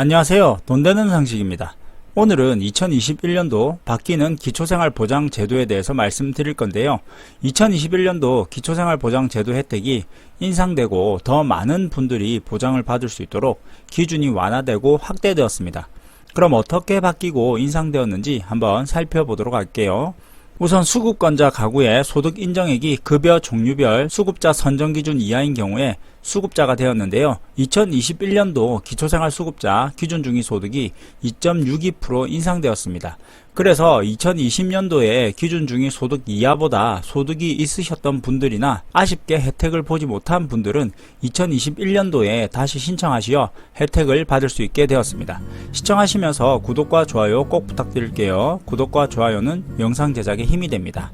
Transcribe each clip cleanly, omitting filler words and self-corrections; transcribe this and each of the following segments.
안녕하세요. 돈 되는 상식입니다. 오늘은 2021년도 바뀌는 기초생활보장제도에 대해서 말씀드릴 건데요. 2021년도 기초생활보장제도 혜택이 인상되고 더 많은 분들이 보장을 받을 수 있도록 기준이 완화되고 확대되었습니다. 그럼 어떻게 바뀌고 인상되었는지 한번 살펴보도록 할게요. 우선 수급권자 가구의 소득 인정액이 급여 종류별 수급자 선정 기준 이하인 경우에 수급자가 되었는데요. 2021년도 기초생활수급자 기준중위소득이 2.62% 인상되었습니다. 그래서 2020년도에 기준중위소득 이하보다 소득이 있으셨던 분들이나 아쉽게 혜택을 보지 못한 분들은 2021년도에 다시 신청하시어 혜택을 받을 수 있게 되었습니다. 시청하시면서 구독과 좋아요 꼭 부탁드릴게요. 구독과 좋아요는 영상 제작에 힘이 됩니다.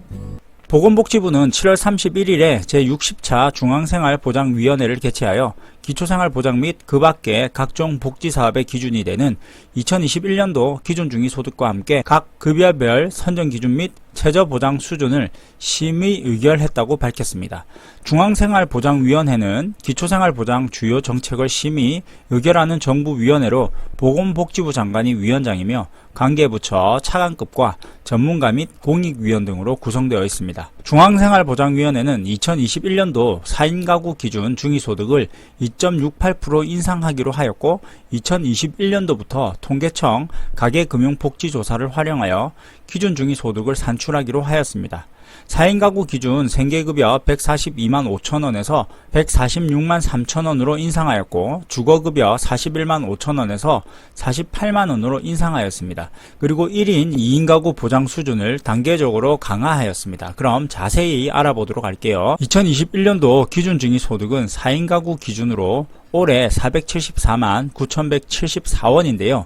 보건복지부는 7월 31일에 제60차 중앙생활보장위원회를 개최하여 기초생활보장 및 그 밖의 각종 복지사업의 기준이 되는 2021년도 기준중위소득과 함께 각 급여별 선정기준 및 최저보장 수준을 심의 의결했다고 밝혔습니다. 중앙생활보장위원회는 기초생활보장 주요 정책을 심의, 의결하는 정부위원회로 보건복지부 장관이 위원장이며 관계부처 차관급과 전문가 및 공익위원 등으로 구성되어 있습니다. 중앙생활보장위원회는 2021년도 4인 가구 기준 중위소득을 2.68% 인상하기로 하였고 2021년도부터 통계청 가계금융복지조사를 활용하여 기준 중위소득을 산출하기로 하였습니다. 4인 가구 기준 생계급여 142만 5천원에서 146만 3천원으로 인상하였고 주거급여 41만 5천원에서 48만원으로 인상하였습니다. 그리고 1인 2인 가구 보장 수준을 단계적으로 강화하였습니다. 그럼 자세히 알아보도록 할게요. 2021년도 기준중위소득은 4인 가구 기준으로 올해 474만 9,174원인데요.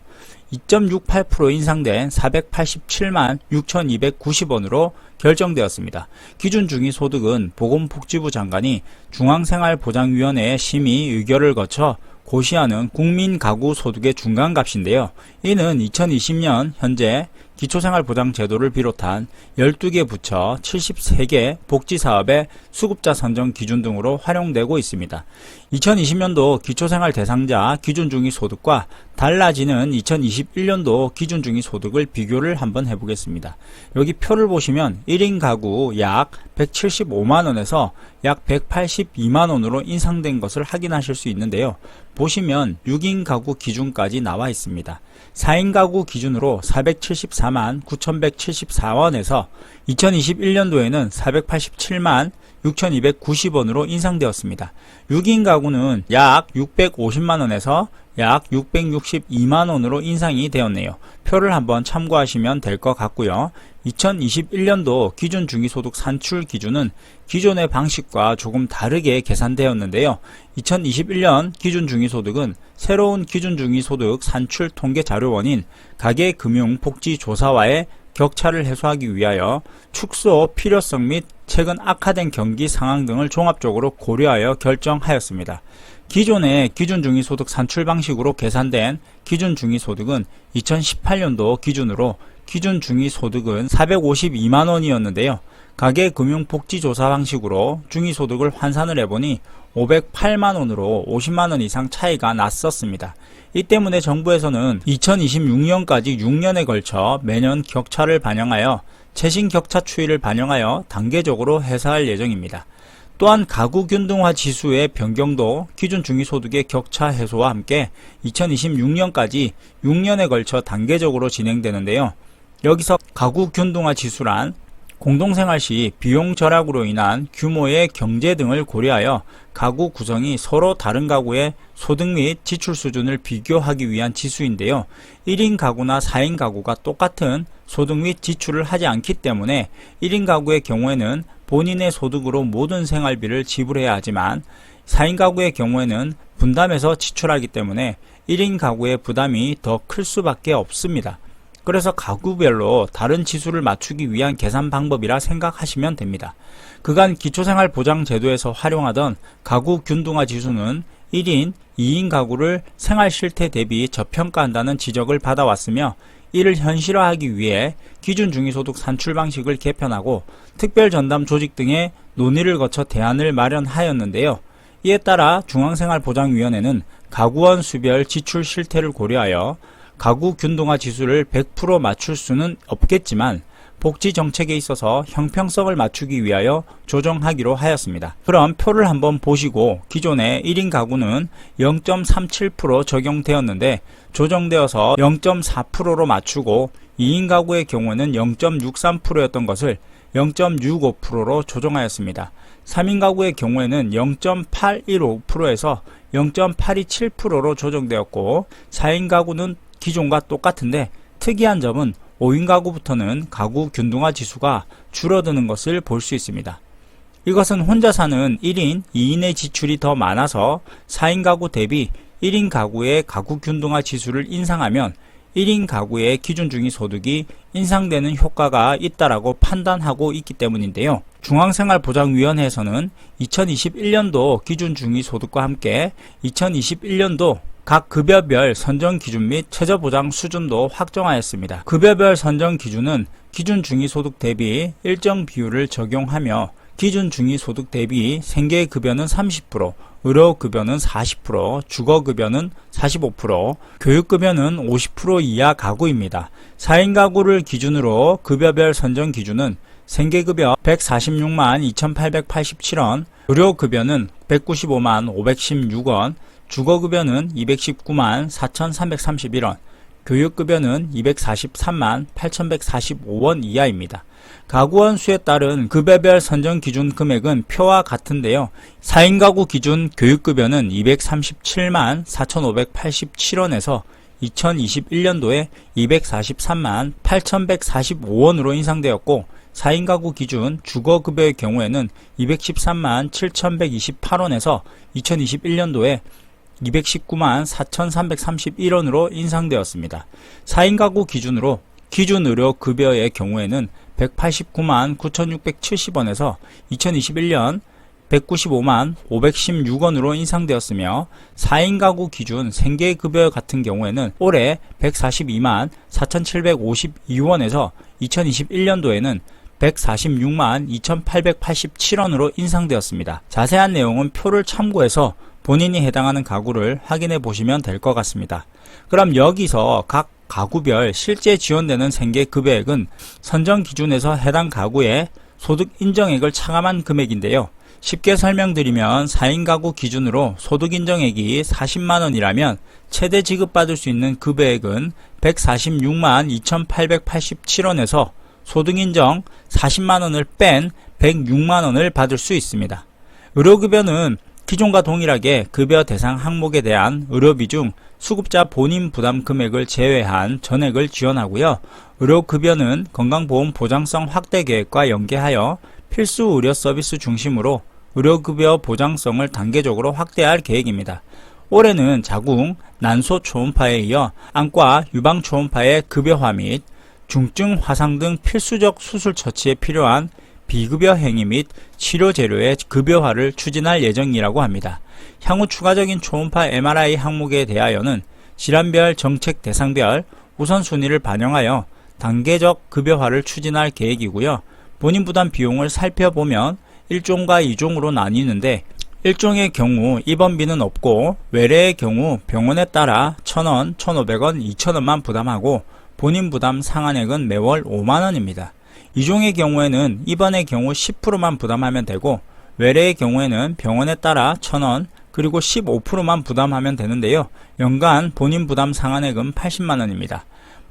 2.68% 인상된 487만 6,290원으로 결정되었습니다. 기준중위소득은 보건복지부 장관이 중앙생활보장위원회의 심의 의결을 거쳐 고시하는 국민가구소득의 중간값인데요. 이는 2020년 현재 기초생활보장제도를 비롯한 12개 부처 73개 복지사업의 수급자 선정 기준 등으로 활용되고 있습니다. 2020년도 기초생활 대상자 기준중위소득과 달라지는 2021년도 기준중위소득을 비교를 한번 해보겠습니다. 여기 표를 보시면 1인 가구 약 175만원에서 약 182만원으로 인상된 것을 확인하실 수 있는데요. 보시면 6인 가구 기준까지 나와 있습니다. 4인 가구 기준으로 474만 9,174원에서 2021년도에는 487만 6,290원으로 인상되었습니다. 6인 가구는 약 650만원에서 약 662만원으로 인상이 되었네요. 표를 한번 참고하시면 될 것 같고요. 2021년도 기준중위소득 산출 기준은 기존의 방식과 조금 다르게 계산되었는데요. 2021년 기준중위소득은 새로운 기준중위소득 산출 통계자료원인 가계금융복지조사와의 격차를 해소하기 위하여 축소 필요성 및 최근 악화된 경기 상황 등을 종합적으로 고려하여 결정하였습니다. 기존의 기준중위소득 산출 방식으로 계산된 기준중위소득은 2018년도 기준으로 기준중위소득은 452만원이었는데요. 가계금융복지조사 방식으로 중위소득을 환산을 해보니 508만원으로 50만원 이상 차이가 났었습니다. 이 때문에 정부에서는 2026년까지 6년에 걸쳐 매년 격차를 반영하여 최신 격차 추이를 반영하여 단계적으로 해소할 예정입니다. 또한 가구균등화 지수의 변경도 기준중위소득의 격차 해소와 함께 2026년까지 6년에 걸쳐 단계적으로 진행되는데요. 여기서 가구균등화 지수란 공동생활 시 비용 절약으로 인한 규모의 경제 등을 고려하여 가구 구성이 서로 다른 가구의 소득 및 지출 수준을 비교하기 위한 지수인데요. 1인 가구나 4인 가구가 똑같은 소득 및 지출을 하지 않기 때문에 1인 가구의 경우에는 본인의 소득으로 모든 생활비를 지불해야 하지만 4인 가구의 경우에는 분담해서 지출하기 때문에 1인 가구의 부담이 더 클 수밖에 없습니다. 그래서 가구별로 다른 지수를 맞추기 위한 계산 방법이라 생각하시면 됩니다. 그간 기초생활보장제도에서 활용하던 가구균등화 지수는 1인, 2인 가구를 생활실태 대비 저평가한다는 지적을 받아왔으며 이를 현실화하기 위해 기준중위소득 산출 방식을 개편하고 특별전담 조직 등의 논의를 거쳐 대안을 마련하였는데요. 이에 따라 중앙생활보장위원회는 가구원 수별 지출 실태를 고려하여 가구 균등화 지수를 100% 맞출 수는 없겠지만 복지 정책에 있어서 형평성을 맞추기 위하여 조정하기로 하였습니다. 그럼 표를 한번 보시고 기존의 1인 가구는 0.37% 적용되었는데 조정되어서 0.4%로 맞추고 2인 가구의 경우는 0.63%였던 것을 0.65%로 조정하였습니다. 3인 가구의 경우에는 0.815%에서 0.827%로 조정되었고 4인 가구는 기존과 똑같은데 특이한 점은 5인 가구부터는 가구 균등화 지수가 줄어드는 것을 볼 수 있습니다. 이것은 혼자 사는 1인, 2인의 지출이 더 많아서 4인 가구 대비 1인 가구의 가구 균등화 지수를 인상하면 1인 가구의 기준중위소득이 인상되는 효과가 있다라고 판단하고 있기 때문인데요. 중앙생활보장위원회에서는 2021년도 기준중위소득과 함께 2021년도 각 급여별 선정기준 및 최저보장 수준도 확정하였습니다. 급여별 선정기준은 기준중위소득 대비 일정 비율을 적용하며 기준중위소득 대비 생계급여는 30%, 의료급여는 40%, 주거급여는 45%, 교육급여는 50% 이하 가구입니다. 4인 가구를 기준으로 급여별 선정기준은 생계급여 146만 2887원, 의료급여는 195만 516원, 주거급여는 219만 4331원, 교육급여는 243만 8145원 이하입니다. 가구원 수에 따른 급여별 선정 기준 금액은 표와 같은데요. 4인 가구 기준 교육급여는 237만 4587원에서 2021년도에 243만 8145원으로 인상되었고 4인 가구 기준 주거급여의 경우에는 213만 7128원에서 2021년도에 219만 4331원으로 인상되었습니다. 4인 가구 기준으로 기준 의료 급여의 경우에는 189만 9670원에서 2021년 195만 516원으로 인상되었으며 4인 가구 기준 생계급여 같은 경우에는 올해 142만 4752원에서 2021년도에는 146만 2887원으로 인상되었습니다. 자세한 내용은 표를 참고해서 본인이 해당하는 가구를 확인해 보시면 될 것 같습니다. 그럼 여기서 각 가구별 실제 지원되는 생계급여액은 선정 기준에서 해당 가구의 소득 인정액을 차감한 금액인데요. 쉽게 설명드리면 4인 가구 기준으로 소득 인정액이 40만원이라면 최대 지급받을 수 있는 급여액은 146만 2887원에서 소득 인정 40만원을 뺀 106만원을 받을 수 있습니다. 의료급여는 기존과 동일하게 급여 대상 항목에 대한 의료비 중 수급자 본인 부담 금액을 제외한 전액을 지원하고요. 의료급여는 건강보험 보장성 확대 계획과 연계하여 필수 의료 서비스 중심으로 의료급여 보장성을 단계적으로 확대할 계획입니다. 올해는 자궁, 난소 초음파에 이어 안과 유방 초음파의 급여화 및 중증 화상 등 필수적 수술 처치에 필요한 비급여 행위 및 치료 재료의 급여화를 추진할 예정이라고 합니다. 향후 추가적인 초음파 MRI 항목에 대하여는 질환별 정책 대상별 우선순위를 반영하여 단계적 급여화를 추진할 계획이고요. 본인 부담 비용을 살펴보면 1종과 2종으로 나뉘는데 1종의 경우 입원비는 없고 외래의 경우 병원에 따라 1,000원, 1,500원, 2,000원만 부담하고 본인 부담 상한액은 매월 5만원입니다. 2종의 경우에는 입원의 경우 10%만 부담하면 되고 외래의 경우에는 병원에 따라 1,000원 그리고 15%만 부담하면 되는데요. 연간 본인 부담 상한액은 80만원입니다.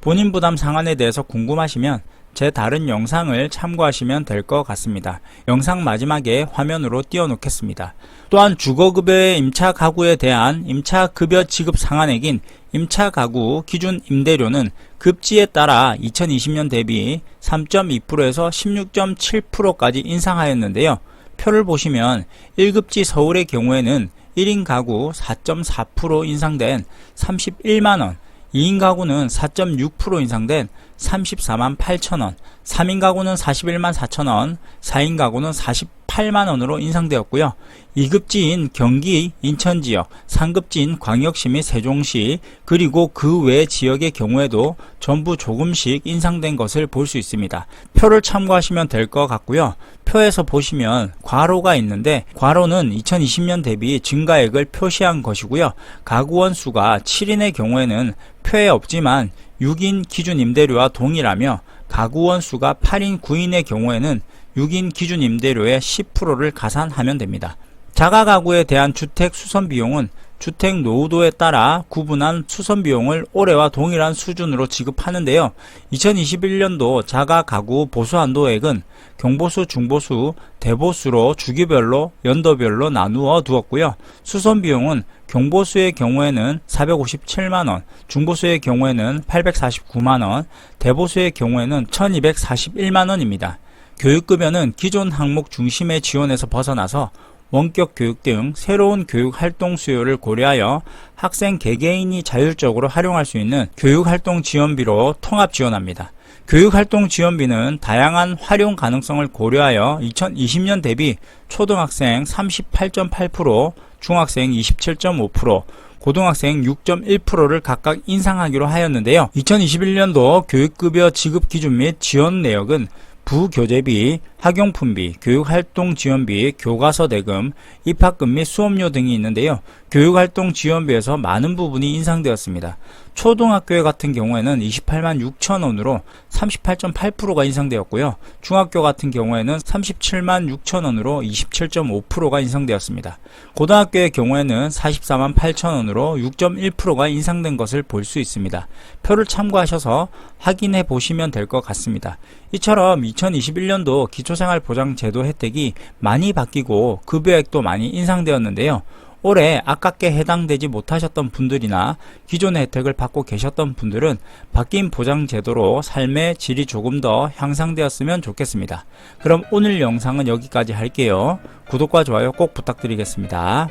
본인 부담 상한에 대해서 궁금하시면 제 다른 영상을 참고하시면 될 것 같습니다. 영상 마지막에 화면으로 띄워놓겠습니다. 또한 주거급여의 임차 가구에 대한 임차급여 지급 상한액인 임차가구 기준 임대료는 급지에 따라 2020년 대비 3.2%에서 16.7%까지 인상하였는데요. 표를 보시면 1급지 서울의 경우에는 1인 가구 4.4% 인상된 31만원, 2인 가구는 4.6% 인상된 34만 8천원, 3인 가구는 41만 4천원, 4인 가구는 48 8만원으로 인상되었고요. 2급지인 경기, 인천 지역, 3급지인 광역시 및 세종시, 그리고 그 외 지역의 경우에도 전부 조금씩 인상된 것을 볼 수 있습니다. 표를 참고하시면 될 것 같고요. 표에서 보시면 괄호가 있는데 괄호는 2020년 대비 증가액을 표시한 것이고요. 가구원 수가 7인의 경우에는 표에 없지만 6인 기준 임대료와 동일하며 가구원 수가 8인, 9인의 경우에는 6인 기준 임대료의 10%를 가산하면 됩니다. 자가가구에 대한 주택 수선 비용은 주택 노후도에 따라 구분한 수선 비용을 올해와 동일한 수준으로 지급하는데요. 2021년도 자가가구 보수한도액은 경보수, 중보수, 대보수로 주기별로 연도별로 나누어 두었고요. 수선 비용은 경보수의 경우에는 457만원, 중보수의 경우에는 849만원, 대보수의 경우에는 1241만원입니다. 교육급여는 기존 항목 중심의 지원에서 벗어나서 원격 교육 등 새로운 교육 활동 수요를 고려하여 학생 개개인이 자율적으로 활용할 수 있는 교육활동 지원비로 통합 지원합니다. 교육활동 지원비는 다양한 활용 가능성을 고려하여 2020년 대비 초등학생 38.8%, 중학생 27.5%, 고등학생 6.1%를 각각 인상하기로 하였는데요. 2021년도 교육급여 지급 기준 및 지원 내역은 부교재비, 학용품비, 교육활동지원비, 교과서 대금, 입학금 및 수업료 등이 있는데요. 교육활동 지원비에서 많은 부분이 인상되었습니다. 초등학교 같은 경우에는 28만 6천원으로 38.8%가 인상되었고요. 중학교 같은 경우에는 37만 6천원으로 27.5%가 인상되었습니다. 고등학교의 경우에는 44만 8천원으로 6.1%가 인상된 것을 볼 수 있습니다. 표를 참고하셔서 확인해 보시면 될 것 같습니다. 이처럼 2021년도 기초생활보장제도 혜택이 많이 바뀌고 급여액도 많이 인상되었는데요. 올해 아깝게 해당되지 못하셨던 분들이나 기존의 혜택을 받고 계셨던 분들은 바뀐 보장제도로 삶의 질이 조금 더 향상되었으면 좋겠습니다. 그럼 오늘 영상은 여기까지 할게요. 구독과 좋아요 꼭 부탁드리겠습니다.